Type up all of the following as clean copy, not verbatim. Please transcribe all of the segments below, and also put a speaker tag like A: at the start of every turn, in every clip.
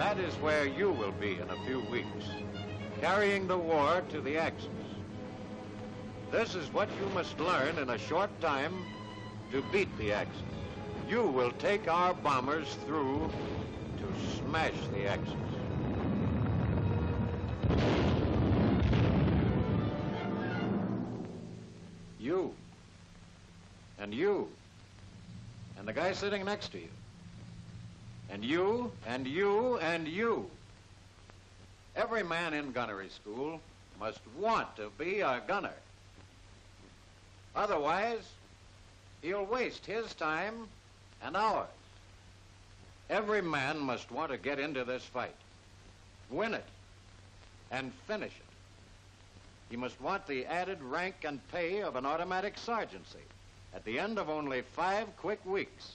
A: That is where you will be in a few weeks, carrying the war to the Axis. This is what you must learn in a short time to beat the Axis. You will take our bombers through to smash the Axis. You, and you, and the guy sitting next to you, and you, and you, and you. Every man in gunnery school must want to be a gunner. Otherwise, he'll waste his time and ours. Every man must want to get into this fight, win it, and finish it. He must want the added rank and pay of an automatic sergeantcy at the end of only 5 quick weeks.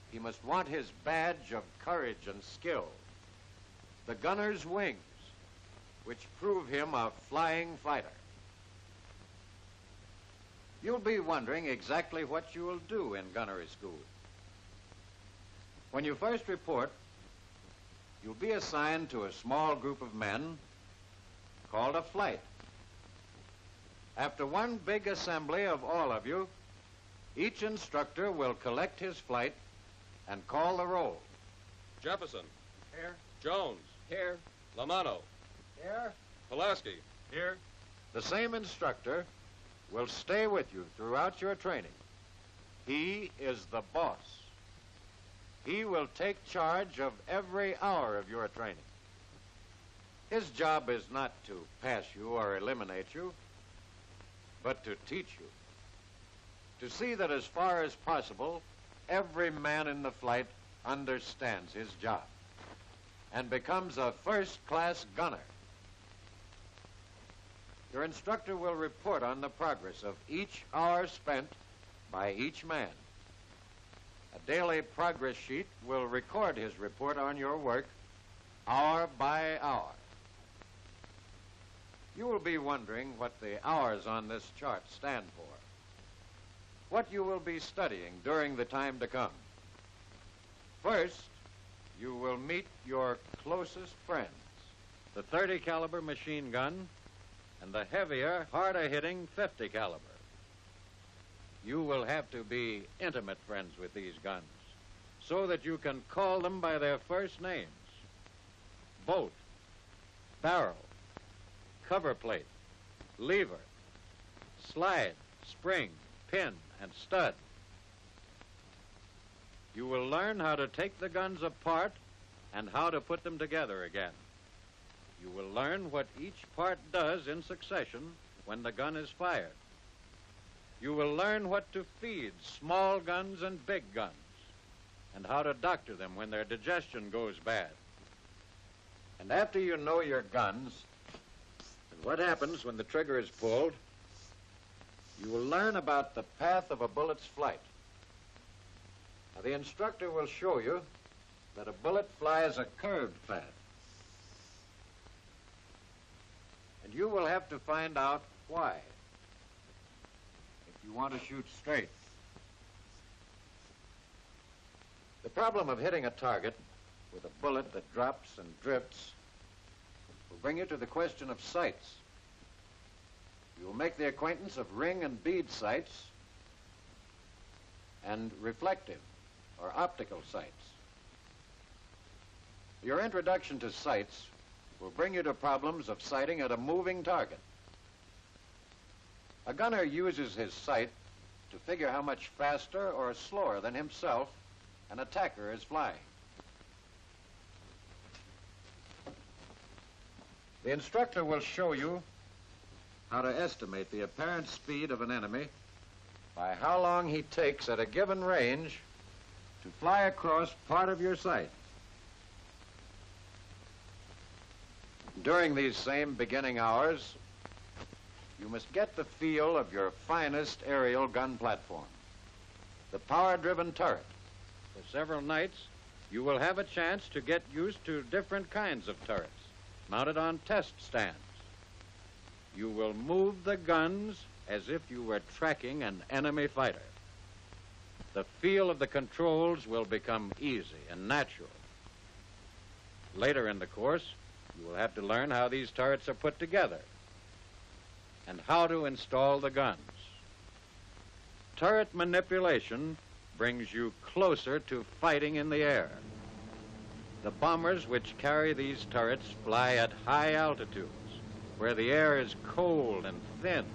A: He must want his badge of courage and skill, the gunner's wings, which prove him a flying fighter. You'll be wondering exactly what you will do in gunnery school. When you first report, you'll be assigned to a small group of men called a flight. After one big assembly of all of you, each instructor will collect his flight and call the roll.
B: Jefferson.
C: Here.
B: Jones.
C: Here.
B: Lamano.
C: Here.
B: Pulaski.
C: Here.
A: The same instructor will stay with you throughout your training. He is the boss. He will take charge of every hour of your training. His job is not to pass you or eliminate you, but to teach you. To see that as far as possible, every man in the flight understands his job and becomes a first-class gunner. Your instructor will report on the progress of each hour spent by each man. A daily progress sheet will record his report on your work hour by hour. You will be wondering what the hours on this chart stand for, what you will be studying during the time to come. First, you will meet your closest friends, the 30 caliber machine gun and the heavier, harder-hitting 50 caliber. You will have to be intimate friends with these guns so that you can call them by their first names: bolt, barrel, cover plate, lever, slide, spring, pin, and stud. You will learn how to take the guns apart and how to put them together again. You will learn what each part does in succession when the gun is fired. You will learn what to feed small guns and big guns, and how to doctor them when their digestion goes bad. And after you know your guns and what happens when the trigger is pulled, you will learn about the path of a bullet's flight. Now, the instructor will show you that a bullet flies a curved path. And you will have to find out why if you want to shoot straight. The problem of hitting a target with a bullet that drops and drifts will bring you to the question of sights. You will make the acquaintance of ring and bead sights and reflective or optical sights. Your introduction to sights will bring you to problems of sighting at a moving target. A gunner uses his sight to figure how much faster or slower than himself an attacker is flying. The instructor will show you how to estimate the apparent speed of an enemy by how long he takes at a given range to fly across part of your sight. During these same beginning hours, you must get the feel of your finest aerial gun platform, the power-driven turret. For several nights, you will have a chance to get used to different kinds of turrets mounted on test stands. You will move the guns as if you were tracking an enemy fighter. The feel of the controls will become easy and natural. Later in the course, you will have to learn how these turrets are put together and how to install the guns. Turret manipulation brings you closer to fighting in the air. The bombers which carry these turrets fly at high altitudes, where the air is cold and thin.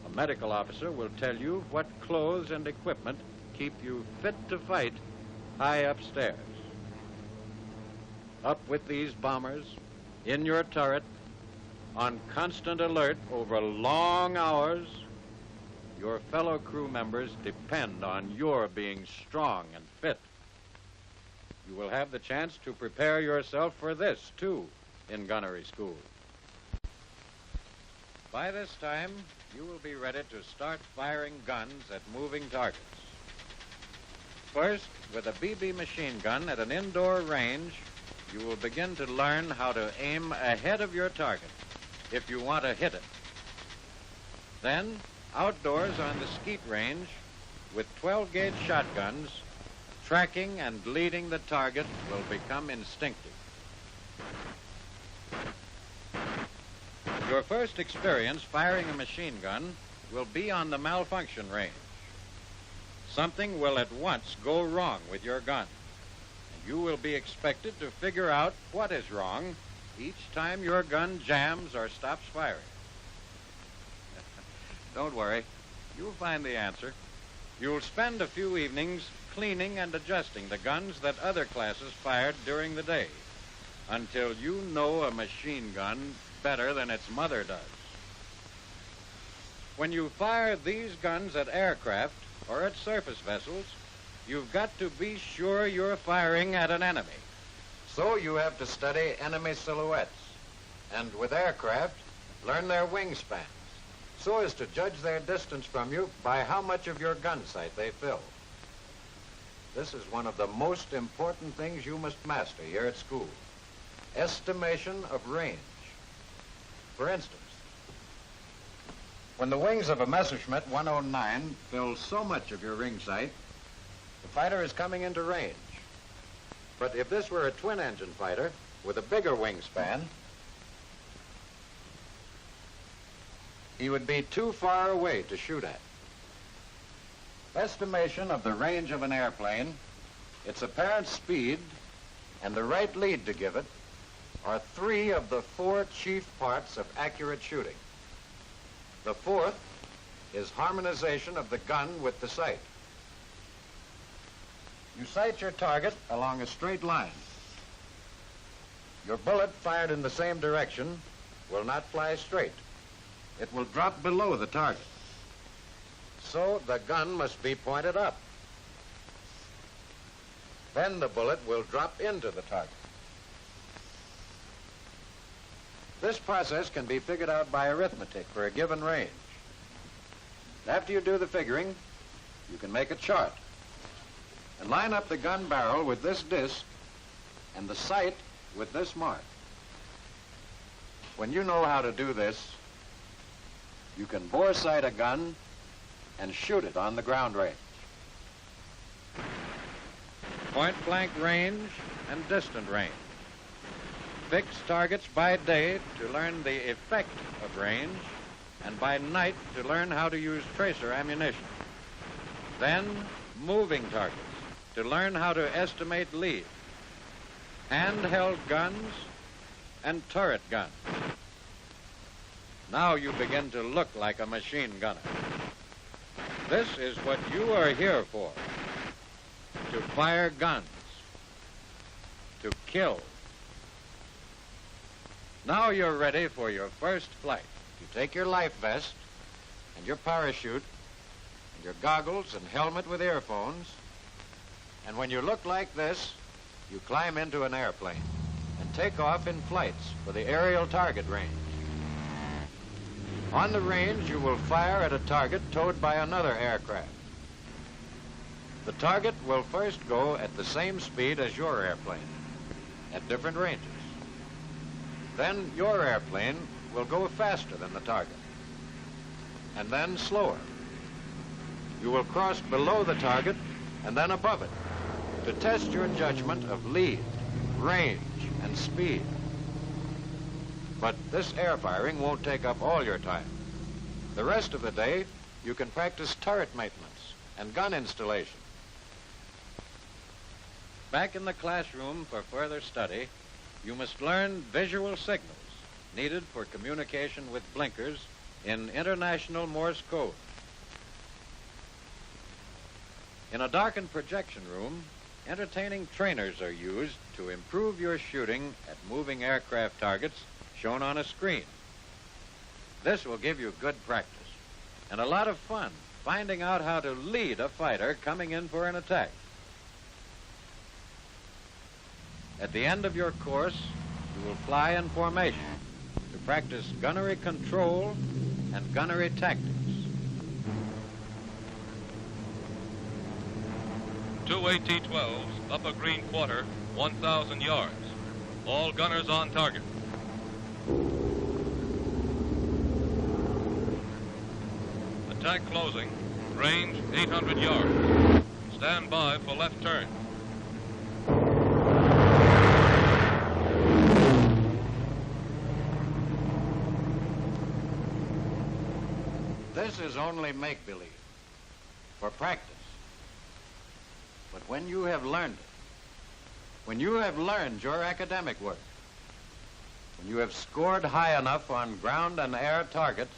A: A medical officer will tell you what clothes and equipment keep you fit to fight high upstairs. Up with these bombers, in your turret, on constant alert over long hours, your fellow crew members depend on your being strong and fit. You will have the chance to prepare yourself for this, too, in gunnery school. By this time, you will be ready to start firing guns at moving targets. First, with a BB machine gun at an indoor range, you will begin to learn how to aim ahead of your target if you want to hit it. Then, outdoors on the skeet range, with 12-gauge shotguns, tracking and leading the target will become instinctive. Your first experience firing a machine gun will be on the malfunction range. Something will at once go wrong with your gun, and you will be expected to figure out what is wrong each time your gun jams or stops firing. Don't worry, you'll find the answer. You'll spend a few evenings cleaning and adjusting the guns that other classes fired during the day until you know a machine gun better than its mother does. When you fire these guns at aircraft or at surface vessels, you've got to be sure you're firing at an enemy. So you have to study enemy silhouettes, and with aircraft, learn their wingspans, so as to judge their distance from you by how much of your gun sight they fill. This is one of the most important things you must master here at school: estimation of range. For instance, when the wings of a Messerschmitt 109 fill so much of your ring sight, the fighter is coming into range. But if this were a twin-engine fighter with a bigger wingspan, he would be too far away to shoot at. Estimation of the range of an airplane, its apparent speed, and the right lead to give it are three of the four chief parts of accurate shooting. The fourth is harmonization of the gun with the sight. You sight your target along a straight line. Your bullet fired in the same direction will not fly straight. It will drop below the target. So the gun must be pointed up. Then the bullet will drop into the target. This process can be figured out by arithmetic for a given range. After you do the figuring, you can make a chart and line up the gun barrel with this disc and the sight with this mark. When you know how to do this, you can bore sight a gun and shoot it on the ground range. Point-blank range and distant range. Fix targets by day to learn the effect of range, and by night to learn how to use tracer ammunition. Then, moving targets to learn how to estimate lead. Handheld guns and turret guns. Now you begin to look like a machine gunner. This is what you are here for: to fire guns, to kill. Now you're ready for your first flight. You take your life vest and your parachute and your goggles and helmet with earphones, and when you look like this, you climb into an airplane and take off in flights for the aerial target range. On the range, you will fire at a target towed by another aircraft. The target will first go at the same speed as your airplane, at different ranges. Then your airplane will go faster than the target, and then slower. You will cross below the target and then above it to test your judgment of lead, range and speed. But this air firing won't take up all your time. The rest of the day, you can practice turret maintenance and gun installation. Back in the classroom for further study, you must learn visual signals needed for communication with blinkers in International Morse code. In a darkened projection room, entertaining trainers are used to improve your shooting at moving aircraft targets shown on a screen. This will give you good practice and a lot of fun finding out how to lead a fighter coming in for an attack. At the end of your course, you will fly in formation to practice gunnery control and gunnery tactics.
B: 2 AT-12s, upper green quarter, 1,000 yards. All gunners on target. Attack closing, range 800 yards. Stand by for left turn.
A: This is only make-believe, for practice. But when you have learned it, when you have learned your academic work, when you have scored high enough on ground and air targets,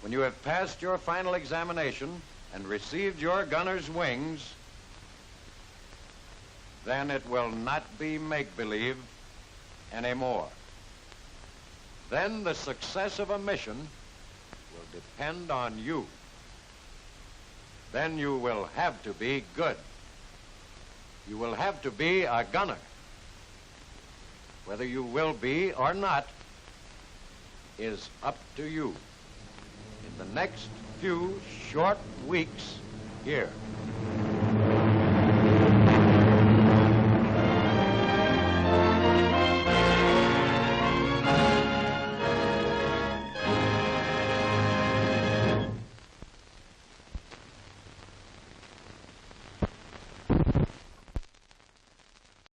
A: when you have passed your final examination and received your gunner's wings, then it will not be make-believe anymore. Then the success of a mission will depend on you. Then you will have to be good. You will have to be a gunner. Whether you will be or not is up to you in the next few short weeks here.